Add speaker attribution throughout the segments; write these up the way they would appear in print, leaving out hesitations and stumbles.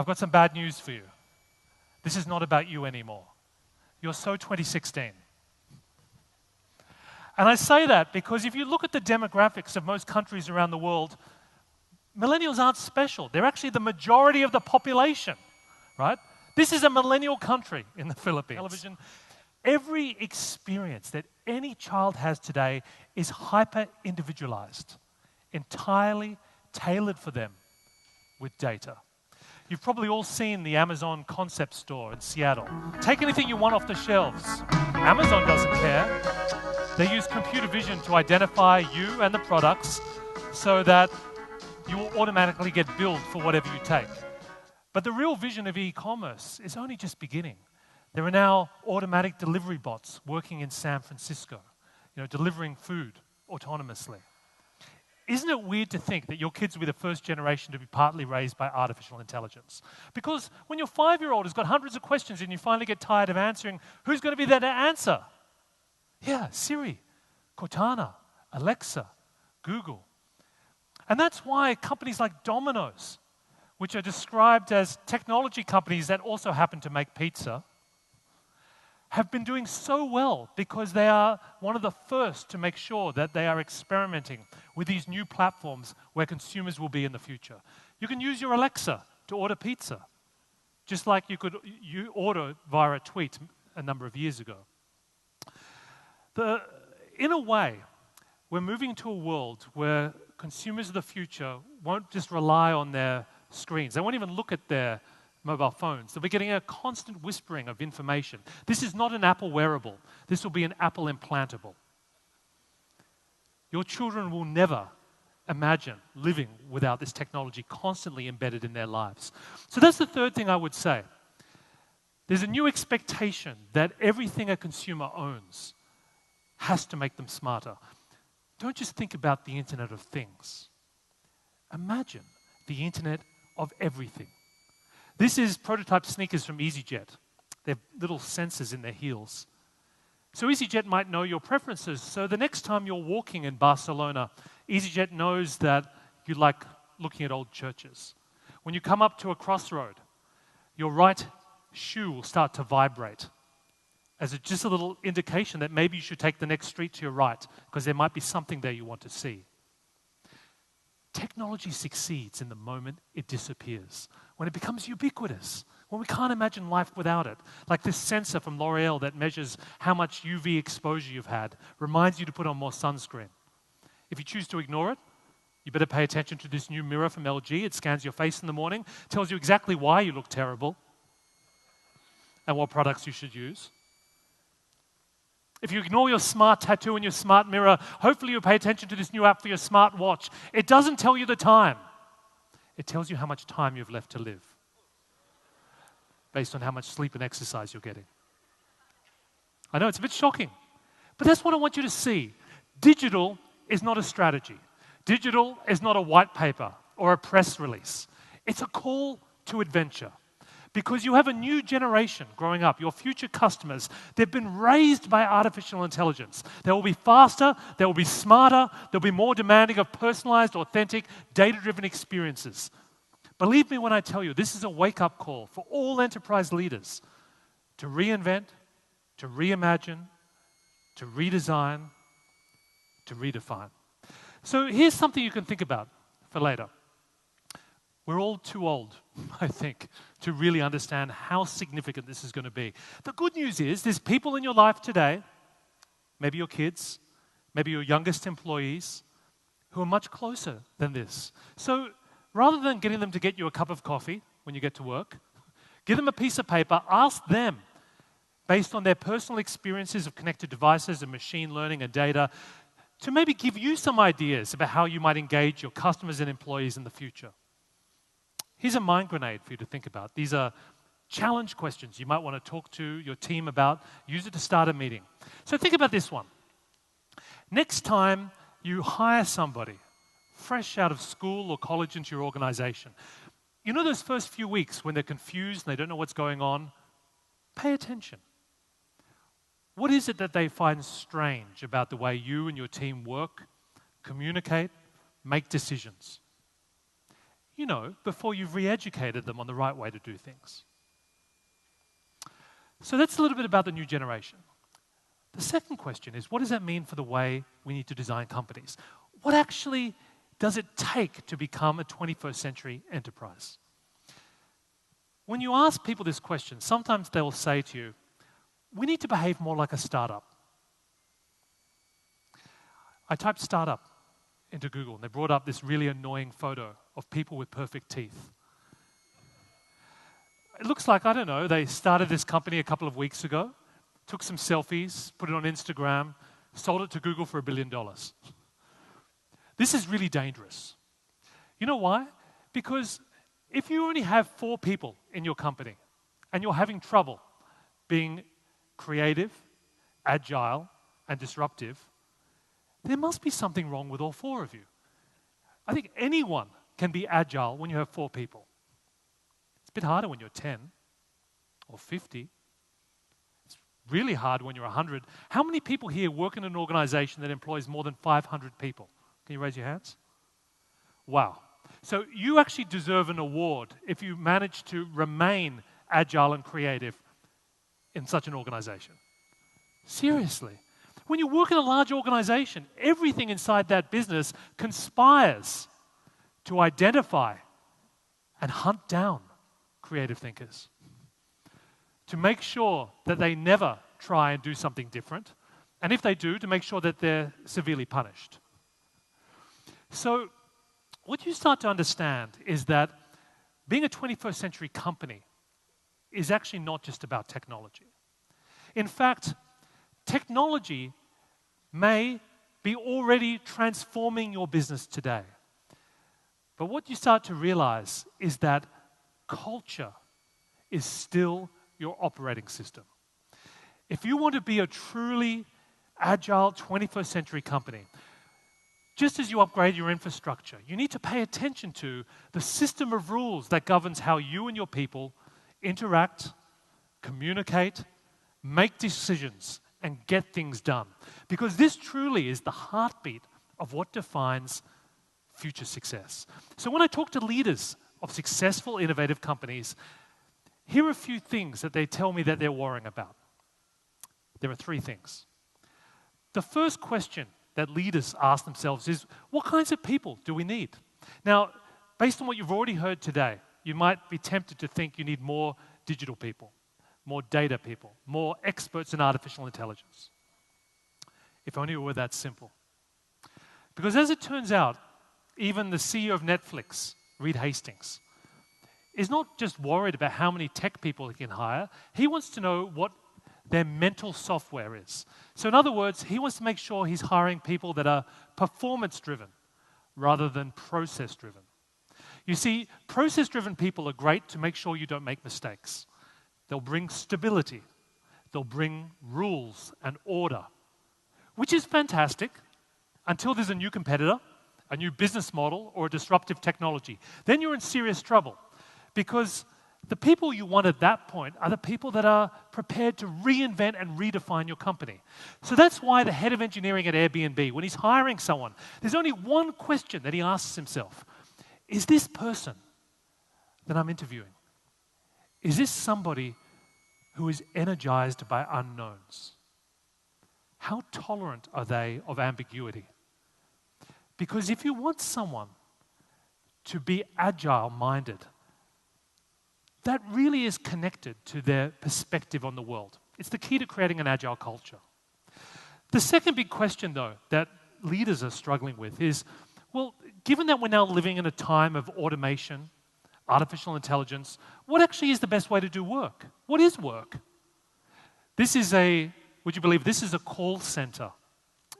Speaker 1: I've got some bad news for you. This is not about you anymore. You're so 2016. And I say that because if you look at the demographics of most countries around the world, millennials aren't special. They're actually the majority of the population, right? This is a millennial country in the Philippines. Television. Every experience that any child has today is hyper-individualized, entirely tailored for them with data. You've probably all seen the Amazon concept store in Seattle. Take anything you want off the shelves. Amazon doesn't care. They use computer vision to identify you and the products so that you will automatically get billed for whatever you take. But the real vision of e-commerce is only just beginning. There are now automatic delivery bots working in San Francisco, delivering food autonomously. Isn't it weird to think that your kids will be the first generation to be partly raised by artificial intelligence? Because when your 5-year-old has got hundreds of questions and you finally get tired of answering, who's going to be there to answer? Yeah, Siri, Cortana, Alexa, Google. And that's why companies like Domino's, which are described as technology companies that also happen to make pizza, have been doing so well because they are one of the first to make sure that they are experimenting with these new platforms where consumers will be in the future. You can use your Alexa to order pizza, just like you order via a tweet a number of years ago. In a way, we're moving to a world where consumers of the future won't just rely on their screens. They won't even look at their mobile phones. They'll be getting a constant whispering of information. This is not an Apple wearable. This will be an Apple implantable. Your children will never imagine living without this technology constantly embedded in their lives. So that's the third thing I would say. There's a new expectation that everything a consumer owns has to make them smarter. Don't just think about the Internet of Things. Imagine the Internet of everything. This is prototype sneakers from EasyJet. They have little sensors in their heels. So EasyJet might know your preferences. So the next time you're walking in Barcelona, EasyJet knows that you like looking at old churches. When you come up to a crossroad, your right shoe will start to vibrate as just a little indication that maybe you should take the next street to your right because there might be something there you want to see. Technology succeeds in the moment it disappears, when it becomes ubiquitous, when we can't imagine life without it. Like this sensor from L'Oreal that measures how much UV exposure you've had, reminds you to put on more sunscreen. If you choose to ignore it, you better pay attention to this new mirror from LG. It scans your face in the morning, tells you exactly why you look terrible and what products you should use. If you ignore your smart tattoo and your smart mirror, hopefully you'll pay attention to this new app for your smart watch. It doesn't tell you the time. It tells you how much time you've left to live based on how much sleep and exercise you're getting. I know it's a bit shocking, but that's what I want you to see. Digital is not a strategy. Digital is not a white paper or a press release. It's a call to adventure. Because you have a new generation growing up, your future customers, they've been raised by artificial intelligence. They will be faster, they will be smarter, they'll be more demanding of personalized, authentic, data-driven experiences. Believe me when I tell you, this is a wake-up call for all enterprise leaders to reinvent, to reimagine, to redesign, to redefine. So here's something you can think about for later. We're all too old, I think, to really understand how significant this is going to be. The good news is there's people in your life today, maybe your kids, maybe your youngest employees, who are much closer than this. So rather than getting them to get you a cup of coffee when you get to work, give them a piece of paper, ask them, based on their personal experiences of connected devices and machine learning and data, to maybe give you some ideas about how you might engage your customers and employees in the future. Here's a mind grenade for you to think about. These are challenge questions you might want to talk to your team about. Use it to start a meeting. So think about this one. Next time you hire somebody fresh out of school or college into your organization, you know those first few weeks when they're confused and they don't know what's going on? Pay attention. What is it that they find strange about the way you and your team work, communicate, make decisions? before you've re-educated them on the right way to do things. So that's a little bit about the new generation. The second question is, what does that mean for the way we need to design companies? What actually does it take to become a 21st century enterprise? When you ask people this question, sometimes they will say to you, we need to behave more like a startup. I typed startup into Google, and they brought up this really annoying photo of people with perfect teeth. It looks like, I don't know, they started this company a couple of weeks ago, took some selfies, put it on Instagram, sold it to Google for $1 billion. This is really dangerous. You know why? Because if you only have 4 people in your company and you're having trouble being creative, agile, and disruptive, there must be something wrong with all 4 of you. I think anyone can be agile when you have 4 people. It's a bit harder when you're 10 or 50. It's really hard when you're 100. How many people here work in an organization that employs more than 500 people? Can you raise your hands? Wow. So you actually deserve an award if you manage to remain agile and creative in such an organization. Seriously. When you work in a large organization, everything inside that business conspires to identify and hunt down creative thinkers, to make sure that they never try and do something different, and if they do, to make sure that they're severely punished. So what you start to understand is that being a 21st century company is actually not just about technology. In fact, technology may be already transforming your business today. But what you start to realize is that culture is still your operating system. If you want to be a truly agile 21st century company, just as you upgrade your infrastructure, you need to pay attention to the system of rules that governs how you and your people interact, communicate, make decisions, and get things done. Because this truly is the heartbeat of what defines future success. So when I talk to leaders of successful, innovative companies, here are a few things that they tell me that they're worrying about. There are 3 things. The first question that leaders ask themselves is, what kinds of people do we need? Now, based on what you've already heard today, you might be tempted to think you need more digital people, more data people, more experts in artificial intelligence. If only it were that simple. Because as it turns out, even the CEO of Netflix, Reed Hastings, is not just worried about how many tech people he can hire, he wants to know what their mental software is. So in other words, he wants to make sure he's hiring people that are performance-driven rather than process-driven. You see, process-driven people are great to make sure you don't make mistakes. They'll bring stability. They'll bring rules and order, which is fantastic until there's a new competitor, a new business model, or a disruptive technology. Then you're in serious trouble because the people you want at that point are the people that are prepared to reinvent and redefine your company. So that's why the head of engineering at Airbnb, when he's hiring someone, there's only one question that he asks himself. Is this person that I'm interviewing, is this somebody who is energized by unknowns? How tolerant are they of ambiguity? Because if you want someone to be agile-minded, that really is connected to their perspective on the world. It's the key to creating an agile culture. The second big question, though, that leaders are struggling with is, well, given that we're now living in a time of automation, artificial intelligence, what actually is the best way to do work? What is work? This is would you believe this is a call center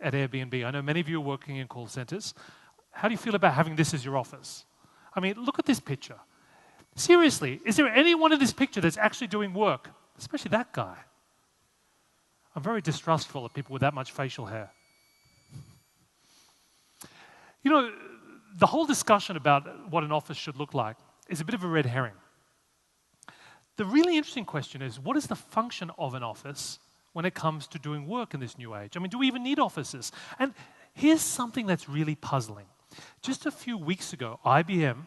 Speaker 1: at Airbnb? I know many of you are working in call centers. How do you feel about having this as your office? I mean, look at this picture. Seriously, is there anyone in this picture that's actually doing work? Especially that guy. I'm very distrustful of people with that much facial hair. You know, the whole discussion about what an office should look like is a bit of a red herring. The really interesting question is, what is the function of an office when it comes to doing work in this new age? I mean, do we even need offices? And here's something that's really puzzling. Just a few weeks ago, IBM